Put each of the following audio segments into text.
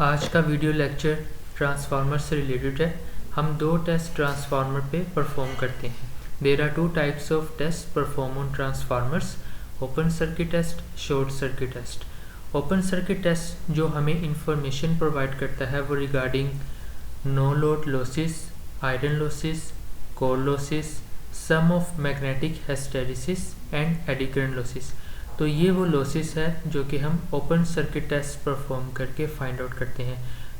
आज का video lecture transformer से रिलेटेड है। हम दो टेस्ट ट्रांसफार्मर पे परफॉर्म करते हैं। There are two types of test perform on transformers, open circuit test, short circuit test. Open circuit test जो हमें इंफॉर्मेशन प्रोवाइड करता है वो regarding no load losses, iron losses, core losses, sum of magnetic hysteresis and eddy current losses. तो ये वो losses है जो कि हम ओपन सर्किट टेस्ट परफॉर्म करके फाइंड आउट करते हैं।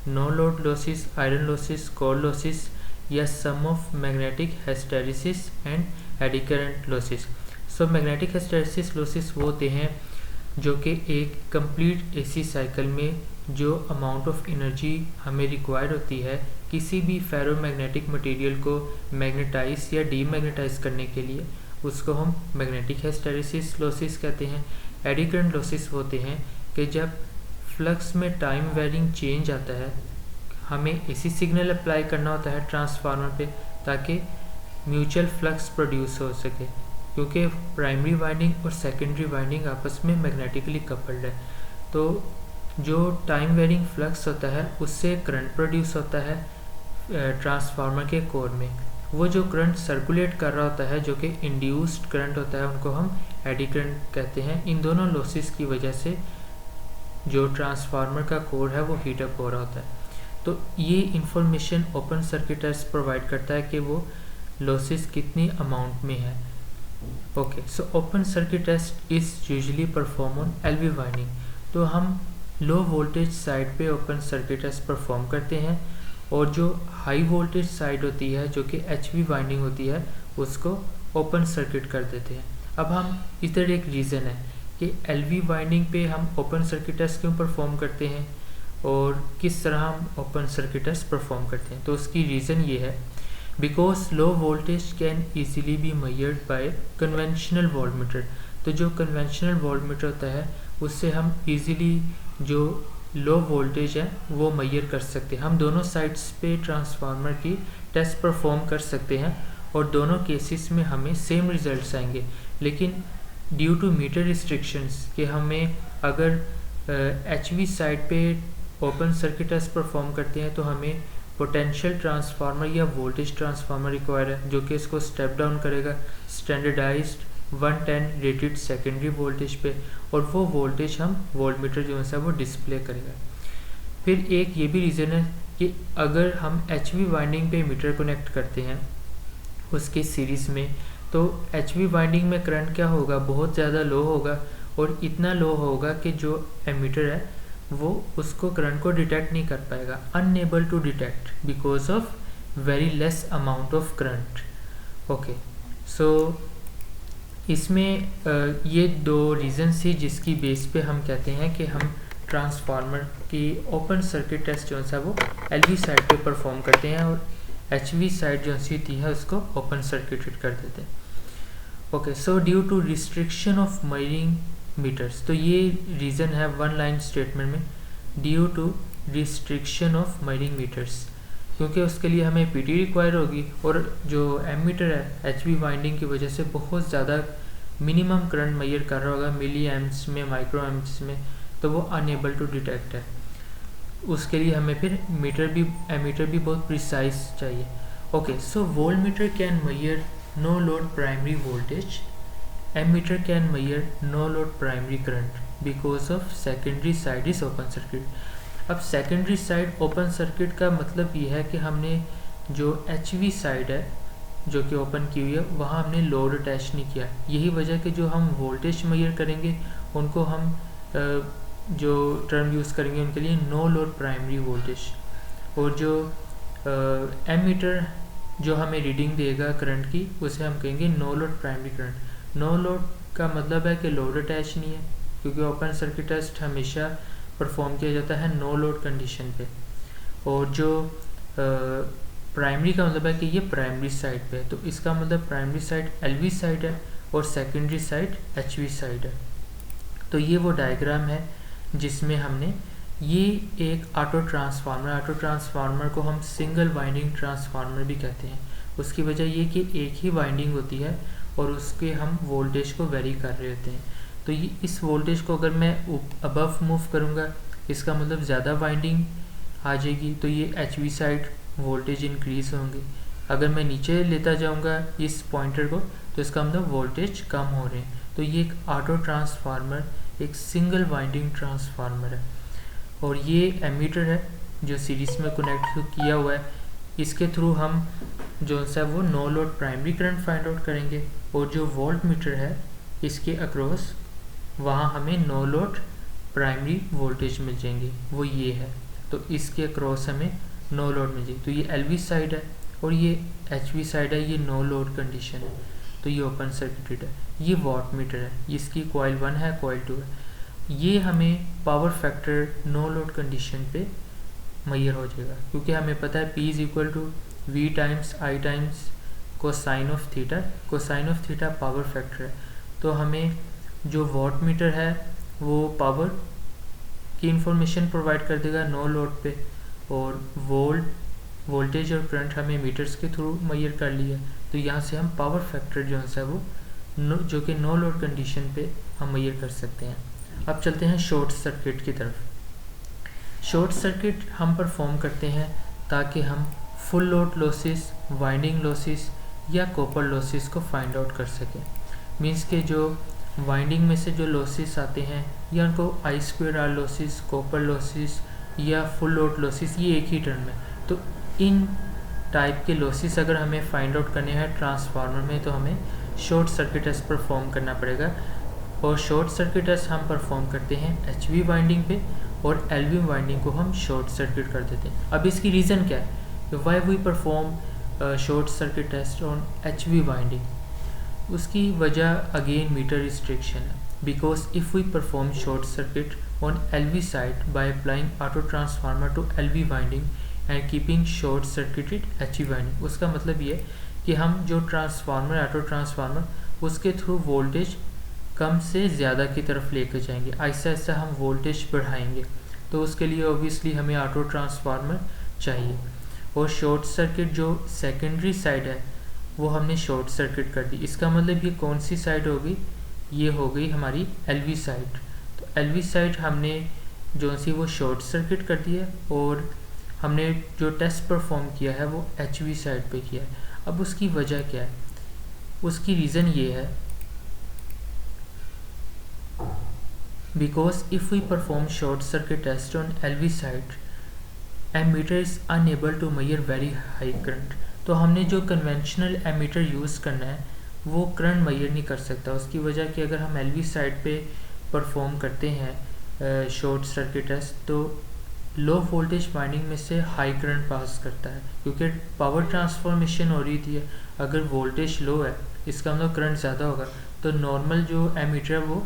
No load losses, iron losses, core losses या sum of magnetic hysteresis and eddy current losses. So magnetic hysteresis losses वो होते हैं जो कि एक कंप्लीट एसी साइकिल में जो अमाउंट ऑफ एनर्जी हमें रिक्वायर्ड होती है किसी भी फेरोमैग्नेटिक मटेरियल को मैग्नेटाइज या डीमैग्नेटाइज करने के लिए, उसको हम मैग्नेटिक हिस्टैरिसीस लॉसेस कहते हैं। एडी करंट लॉसेस होते हैं कि जब फ्लक्स में टाइम वेरिंग चेंज आता है, हमें एसी सिग्नल अप्लाई करना होता है ट्रांसफार्मर पे ताकि म्यूचुअल फ्लक्स प्रोड्यूस हो सके, क्योंकि प्राइमरी वाइंडिंग और सेकेंडरी वाइंडिंग आपस में मैग्नेटिकली कपल्ड है। तो जो टाइम वेरिंग फ्लक्स होता है उससे करंट प्रोड्यूस होता है ट्रांसफार्मर के कोर में। वो जो करंट सर्कुलेट कर रहा होता है जो कि इंड्यूस्ड करंट होता है, उनको हम एडी करंट कहते हैं। इन दोनों लॉसेस की वजह से जो ट्रांसफार्मर का कोर है वो हीट अप हो रहा होता है। तो ये information open circuit test provide करता है कि वो लॉसेस कितनी अमाउंट में है। Okay, so open circuit test is usually perform on LV winding. तो हम लो वोल्टेज साइड पे ओपन सर्किट टेस्ट परफॉर्म करते हैं और जो हाई वोल्टेज साइड होती है जो कि एचवी वाइंडिंग होती है उसको ओपन सर्किट कर देते हैं। अब हम इधर एक रीज़न है कि एलवी वाइंडिंग पे हम ओपन सर्किट टेस्ट क्यों परफॉर्म करते हैं और किस तरह हम ओपन सर्किट टेस्ट परफॉर्म करते हैं। तो उसकी रीज़न ये है because low voltage can easily be measured by conventional voltmeter. तो जो कन्वेंशनल वोल्टमीटर होता है उससे हम ईजीली जो लो वोल्टेज है वो मेजर कर सकते हैं। हम दोनों साइड्स पे ट्रांसफार्मर की टेस्ट परफॉर्म कर सकते हैं और दोनों केसेस में हमें सेम रिजल्ट्स आएंगे। लेकिन ड्यू टू मीटर रिस्ट्रिक्शंस कि हमें अगर एचवी साइड पे ओपन सर्किट टेस्ट परफॉर्म करते हैं तो हमें पोटेंशियल ट्रांसफार्मर या वोल्टेज ट्रांसफार्मर रिक्वायर है जो कि इसको स्टेप डाउन करेगा स्टैंडर्डाइज्ड 110 रेटेड सेकेंडरी वोल्टेज पे, और वो वोल्टेज हम वोल्टमीटर जो है वो डिस्प्ले करेगा। फिर एक ये भी रीज़न है कि अगर हम एचवी वाइंडिंग पे मीटर कनेक्ट करते हैं उसके सीरीज़ में, तो एचवी वाइंडिंग में करंट क्या होगा, बहुत ज़्यादा लो होगा और इतना लो होगा कि जो एमीटर है वो उसको करंट को डिटेक्ट नहीं कर पाएगा, unable to detect because of very less amount of current. Okay, so इसमें ये दो रीज़न थी जिसकी बेस पे हम कहते हैं कि हम ट्रांसफार्मर की ओपन सर्किट टेस्ट जो है वो एलवी साइड पे परफॉर्म करते हैं और एचवी साइड जो सी होती है उसको ओपन सर्किटेड कर देते हैं। Okay, so due to restriction of measuring meters, तो ये रीज़न है वन लाइन स्टेटमेंट में, due to restriction of measuring meters, क्योंकि उसके लिए हमें पीटी रिक्वायर होगी और जो एमीटर है एचवी वाइंडिंग की वजह से बहुत ज़्यादा मिनिमम करंट मेजर कर रहा होगा मिली एम्प्स में, माइक्रो एम्प्स में, तो वो अनएबल टू डिटेक्ट है। उसके लिए हमें फिर एमीटर भी बहुत प्रिसाइज चाहिए। Okay, so voltmeter can measure no load primary voltage, ammeter can measure no load primary current because of secondary side is open circuit. अब सेकेंडरी साइड ओपन सर्किट का मतलब ये है कि हमने जो एचवी साइड है जो कि ओपन की हुई है वहाँ हमने लोड अटैच नहीं किया। यही वजह कि जो हम वोल्टेज मेजर करेंगे उनको हम जो टर्म यूज़ करेंगे उनके लिए नो लोड प्राइमरी वोल्टेज, और जो एमीटर जो हमें रीडिंग देगा करंट की उसे हम कहेंगे no load primary current. No load का मतलब है कि लोड अटैच नहीं है, क्योंकि ओपन सर्किट टेस्ट हमेशा परफॉर्म किया जाता है नो लोड कंडीशन पे। और जो प्राइमरी का मतलब है कि ये प्राइमरी साइड पे है, तो इसका मतलब प्राइमरी साइड एलवी साइड है और सेकेंडरी साइड एचवी साइड है। तो ये वो डायग्राम है जिसमें हमने ये एक ऑटो ट्रांसफार्मर को हम सिंगल वाइंडिंग ट्रांसफार्मर भी कहते हैं। उसकी वजह ये कि एक ही वाइंडिंग होती है और उसके हम वोल्टेज को वेरी कर रहे होते हैं। तो ये इस वोल्टेज को अगर मैं अबव मूव करूँगा इसका मतलब ज़्यादा वाइंडिंग आ जाएगी तो ये HV साइड वोल्टेज इंक्रीज़ होंगे। अगर मैं नीचे लेता जाऊंगा इस पॉइंटर को तो इसका मतलब वोल्टेज कम हो रहे हैं। तो ये एक ऑटो ट्रांसफार्मर, एक सिंगल वाइंडिंग ट्रांसफार्मर है। और ये एमीटर है जो सीरीज में कनेक्ट किया हुआ है। इसके थ्रू हम जो सा वो no load primary current find out करेंगे, और जो वोल्ट मीटर है इसके अक्रॉस वहाँ हमें नो लोड प्राइमरी वोल्टेज मिल जाएंगे, वो ये है। तो इसके अक्रॉस हमें नो लोड मिल जाएगी। तो ये LV साइड है और ये HV साइड है, ये नो लोड कंडीशन है, तो ये ओपन सर्किटेड है। ये वॉट मीटर है, इसकी कॉइल 1 है, कॉइल 2 है। ये हमें power factor no load condition पे मैयर हो जाएगा, क्योंकि हमें पता है P = V × I × cosine of theta. Cosine of theta power factor है। तो हमें जो वॉट मीटर है वो पावर की इंफॉर्मेशन प्रोवाइड कर देगा नो लोड पे, और वोल्टेज और करंट हमें मीटर्स के थ्रू मैयर कर लिया। तो यहाँ से हम पावर फैक्टर जो है वो जो कि नो लोड कंडीशन पे हम मैयर कर सकते हैं। अब चलते हैं शॉर्ट सर्किट की तरफ। शॉर्ट सर्किट हम परफॉर्म करते हैं ताकि हम full load losses, winding losses या कॉपर लॉसेस को फाइंड आउट कर सकें। मींस के जो वाइंडिंग में से जो लॉसेस आते हैं या उनको I2R लॉसेस, कॉपर लॉसेस या फुल लोड लॉसेस, ये एक ही टर्म है। तो इन टाइप के लॉसेस अगर हमें फाइंड आउट करने हैं ट्रांसफार्मर में तो हमें शॉर्ट सर्किट टेस्ट परफॉर्म करना पड़ेगा। और शॉर्ट सर्किट टेस्ट हम परफॉर्म करते हैं HV वाइंडिंग पे, और LV वाइंडिंग को हम शॉर्ट सर्किट कर देते हैं। अब इसकी रीज़न क्या है, why we perform short circuit test on HV winding? उसकी वजह अगेन मीटर रिस्ट्रिक्शन है। Because if we perform short circuit on LV side by applying auto transformer to LV winding and keeping short circuited HV winding, उसका मतलब ये कि हम जो transformer, auto transformer, उसके थ्रू वोल्टेज कम से ज़्यादा की तरफ लेकर जाएंगे। ऐसा ऐसा हम वोल्टेज बढ़ाएंगे। तो उसके लिए ऑब्वियसली हमें ऑटो ट्रांसफार्मर चाहिए। और शॉर्ट सर्किट जो सेकेंडरी साइड है वो हमने शॉर्ट सर्किट कर दी। इसका मतलब ये कौन सी साइड होगी, ये हो गई हमारी LV साइड। तो LV साइड हमने जो सी वो शॉर्ट सर्किट कर दी है, और हमने जो टेस्ट परफॉर्म किया है वो HV साइड पे किया है। अब उसकी वजह क्या है, उसकी रीज़न ये है, because if we perform short circuit test on LV side, ammeter is unable to measure very high current। तो हमने जो कन्वेंशनल एमीटर यूज़ करना है वो करंट मेजर नहीं कर सकता। उसकी वजह कि अगर हम LV साइड पे परफॉर्म करते हैं शॉर्ट सर्किट टेस्ट तो लो वोल्टेज वाइंडिंग में से हाई करंट पास करता है, क्योंकि पावर ट्रांसफॉर्मेशन हो रही थी। अगर वोल्टेज लो है इसका मतलब करंट ज़्यादा होगा, तो नॉर्मल जो एमीटर है वो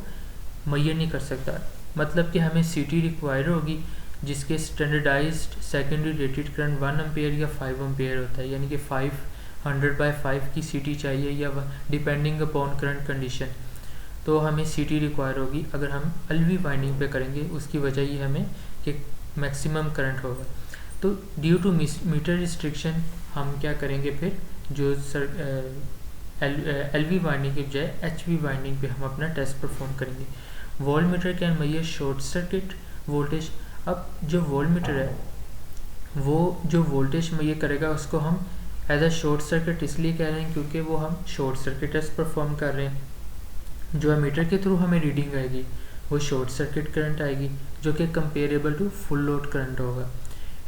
मैयर नहीं कर सकता। मतलब कि हमें CT रिक्वायर होगी जिसके standardised secondary rated current 1 ampere या 5 एम्पेयर होता है, यानी कि 500/5 की CT चाहिए, या डिपेंडिंग अपॉन करंट कंडीशन। तो हमें CT रिक्वायर होगी अगर हम LV वाइंडिंग पे करेंगे। उसकी वजह ये हमें कि मैक्सिमम करंट होगा। तो ड्यू टू मीटर रिस्ट्रिक्शन हम क्या करेंगे, फिर जो LV वाइंडिंग के बजाय HV वाइंडिंग पे हम अपना टेस्ट परफॉर्म करेंगे। Volt meter can major short circuit voltage. अब जो वोल्ट मीटर है वो जो वोल्टेज मेजर करेगा उसको हम एज अ शॉर्ट सर्किट इसलिए कह रहे हैं क्योंकि वो हम शॉर्ट सर्किट टेस्ट परफॉर्म कर रहे हैं। जो एमीटर के थ्रू हमें रीडिंग आएगी वो शॉर्ट सर्किट करंट आएगी, जो कि comparable to full load current होगा।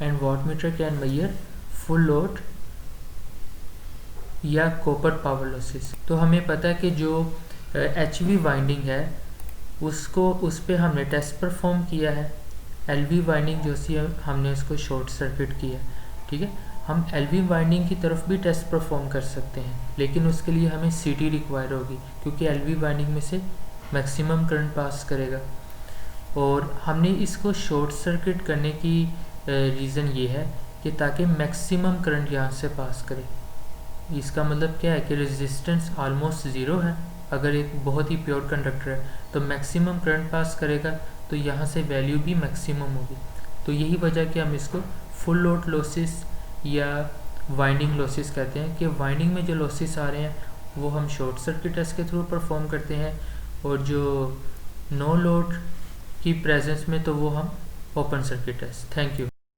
And watt meter can measure full load या कॉपर पावर लॉसेस। तो हमें पता है कि जो HV वाइंडिंग है उसको उस पर हमने टेस्ट परफॉर्म किया है। LV वाइंडिंग जो सी हमने उसको शॉर्ट सर्किट किया, ठीक है। हम LV वाइंडिंग की तरफ भी टेस्ट परफॉर्म कर सकते हैं, लेकिन उसके लिए हमें CT रिक्वायर होगी, क्योंकि LV वाइंडिंग में से मैक्सिमम करंट पास करेगा। और हमने इसको शॉर्ट सर्किट करने की रीज़न ये है कि ताकि मैक्सिमम करंट यहाँ से पास करे। इसका मतलब क्या है कि रेजिस्टेंस ऑलमोस्ट ज़ीरो है। अगर एक बहुत ही प्योर कंडक्टर है तो मैक्सिमम करंट पास करेगा, तो यहाँ से वैल्यू भी मैक्सिमम होगी। तो यही वजह कि हम इसको फुल लोड लॉसेस या वाइंडिंग लॉसेस कहते हैं, कि वाइंडिंग में जो लॉसेस आ रहे हैं वो हम शॉर्ट सर्किट टेस्ट के थ्रू परफॉर्म करते हैं, और जो नो लोड की प्रेजेंस में तो वो हम open circuit test. Thank you.